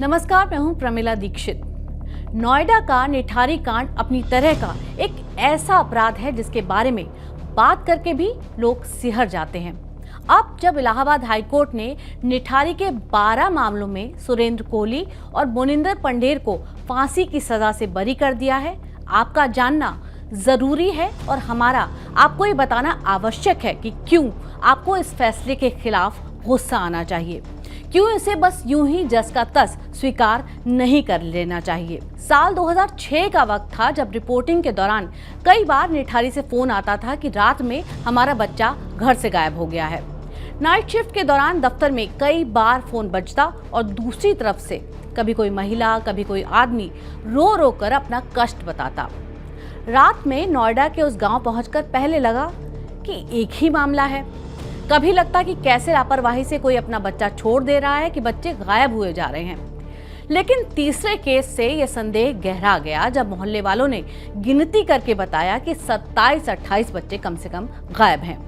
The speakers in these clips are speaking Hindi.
नमस्कार, मैं हूं प्रमिला दीक्षित। नोएडा का निठारी कांड अपनी तरह का एक ऐसा अपराध है जिसके बारे में बात करके भी लोग सिहर जाते हैं। अब जब इलाहाबाद हाईकोर्ट ने निठारी के 12 मामलों में सुरेंद्र कोहली और मोनिंदर पंढेर को फांसी की सजा से बरी कर दिया है, आपका जानना जरूरी है और हमारा आपको ये बताना आवश्यक है कि क्यों आपको इस फैसले के खिलाफ गुस्सा आना चाहिए, क्यों इसे बस यूं ही जस का तस स्वीकार नहीं कर लेना चाहिए। साल 2006 का वक्त था जब रिपोर्टिंग के दौरान कई बार निठारी से फोन आता था कि रात में हमारा बच्चा घर से गायब हो गया है। नाइट शिफ्ट के दौरान दफ्तर में कई बार फोन बजता और दूसरी तरफ से कभी कोई महिला, कभी कोई आदमी रो रो कर अपना कष्ट बताता। रात में नोएडा के उस गांव पहुंचकर पहले लगा कि एक ही मामला है, कभी लगता कि कैसे लापरवाही से कोई अपना बच्चा छोड़ दे रहा है कि बच्चे गायब हुए जा रहे हैं। लेकिन तीसरे केस से यह संदेह गहरा गया जब मोहल्ले वालों ने गिनती करके बताया कि 27-28 बच्चे कम से कम गायब हैं।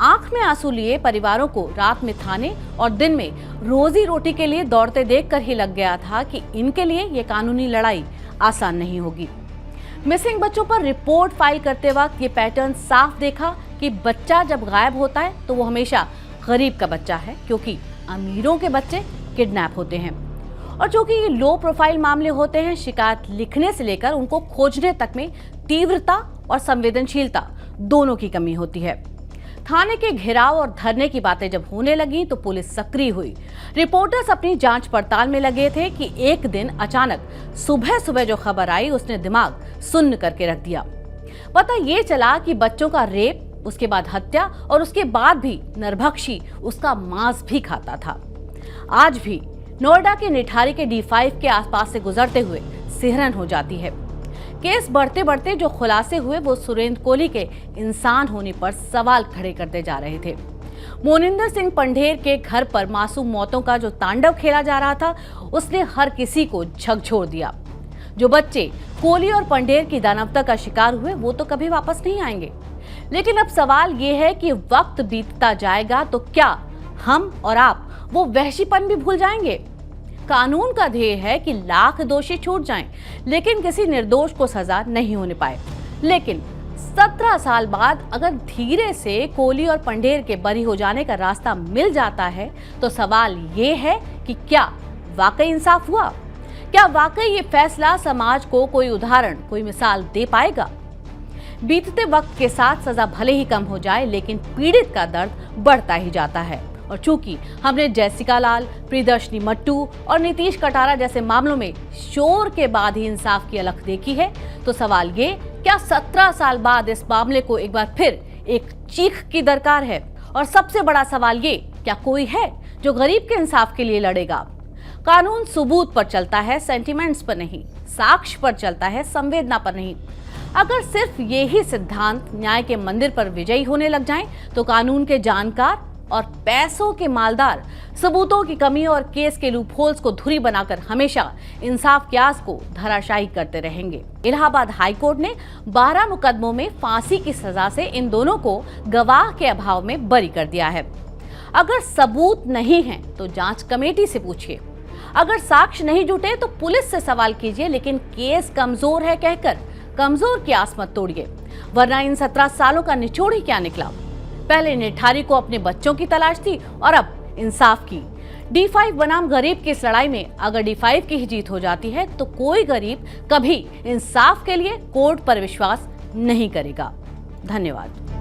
आंख में आंसू लिए परिवारों को रात में थाने और दिन में रोजी रोटी के लिए दौड़ते देखकर ही लग गया था कि इनके लिए ये कानूनी लड़ाई आसान नहीं होगी। मिसिंग बच्चों पर रिपोर्ट फाइल करते वक्त ये पैटर्न साफ देखा कि बच्चा जब गायब होता है तो वो हमेशा गरीब का बच्चा है, क्योंकि अमीरों के बच्चे किडनैप होते हैं। और जो कि ये लो प्रोफाइल मामले होते हैं, शिकायत लिखने से लेकर उनको खोजने तक में तीव्रता और संवेदनशीलता दोनों की कमी होती है। थाने के घेराव और धरने की बातें जब होने लगी तो पुलिस सक्रिय हुई। रिपोर्टर्स अपनी जांच पड़ताल में लगे थे कि एक दिन अचानक सुबह सुबह जो खबर आई उसने दिमाग सुन्न करके रख दिया। पता ये चला कि बच्चों का रेप, उसके बाद हत्या और उसके बाद भी नरभक्षी उसका मांस भी खाता था। आज भी नोएडा के निठारी के D5 के आसपास से गुजरते हुए सिहरन हो जाती है। केस बढ़ते बढ़ते जो खुलासे हुए वो सुरेंद्र कोहली के इंसान होने पर सवाल खड़े करते जा रहे थे। मोनिंदर सिंह पंढेर के घर पर मासूम मौतों का जो तांडव खेला जा रहा था उसने हर किसी को झकझोर दिया। जो बच्चे कोहली और पंढेर की दानवता का शिकार हुए वो तो कभी वापस नहीं आएंगे। लेकिन अब सवाल ये है कि वक्त बीतता जाएगा तो क्या हम और आप वो वहशीपन भी भूल जाएंगे? कानून का ध्येय है कि लाख दोषी छूट जाएं, लेकिन किसी निर्दोष को सजा नहीं होने पाए। लेकिन 17 साल बाद अगर धीरे से कोहली और पंढेर के बरी हो जाने का रास्ता मिल जाता है तो सवाल ये है कि क्या वाकई इंसाफ हुआ? क्या वाकई ये फैसला समाज को कोई उदाहरण, कोई मिसाल दे पाएगा? बीतते वक्त के साथ सजा भले ही कम हो जाए, लेकिन पीड़ित का दर्द बढ़ता ही जाता है। और चूंकि हमने जैसिका लाल, प्रियदर्शनी मट्टू और नीतीश कटारा जैसे मामलों में शोर के बाद ही इंसाफ की अलख देखी है, तो सवाल ये, क्या 17 साल बाद इस मामले को एक बार फिर एक चीख की दरकार है? और सबसे बड़ा सवाल ये, क्या कोई है जो गरीब के इंसाफ के लिए लड़ेगा? कानून सबूत पर चलता है, सेंटिमेंट्स पर नहीं। साक्ष्य पर चलता है, संवेदना पर नहीं। अगर सिर्फ यही सिद्धांत न्याय के मंदिर पर विजयी होने लग जाएं, तो कानून के जानकार और पैसों के मालदार सबूतों की कमी और केस के लूपहोल्स को धुरी बनाकर हमेशा इंसाफ की आस को धराशायी करते रहेंगे। इलाहाबाद हाईकोर्ट ने 12 मुकदमों में फांसी की सजा से इन दोनों को गवाह के अभाव में बरी कर दिया है। अगर सबूत नहीं है तो जांच कमेटी से पूछिए, अगर साक्ष्य नहीं जुटे तो पुलिस से सवाल कीजिए, लेकिन केस कमजोर है कहकर कमजोर की आस मत तोड़िए, वरना इन 17 सालों का निचोड़ ही क्या निकला। पहले निठारी को अपने बच्चों की तलाश थी और अब इंसाफ की। D5 बनाम गरीब की इस लड़ाई में अगर D5 की ही जीत हो जाती है तो कोई गरीब कभी इंसाफ के लिए कोर्ट पर विश्वास नहीं करेगा। धन्यवाद।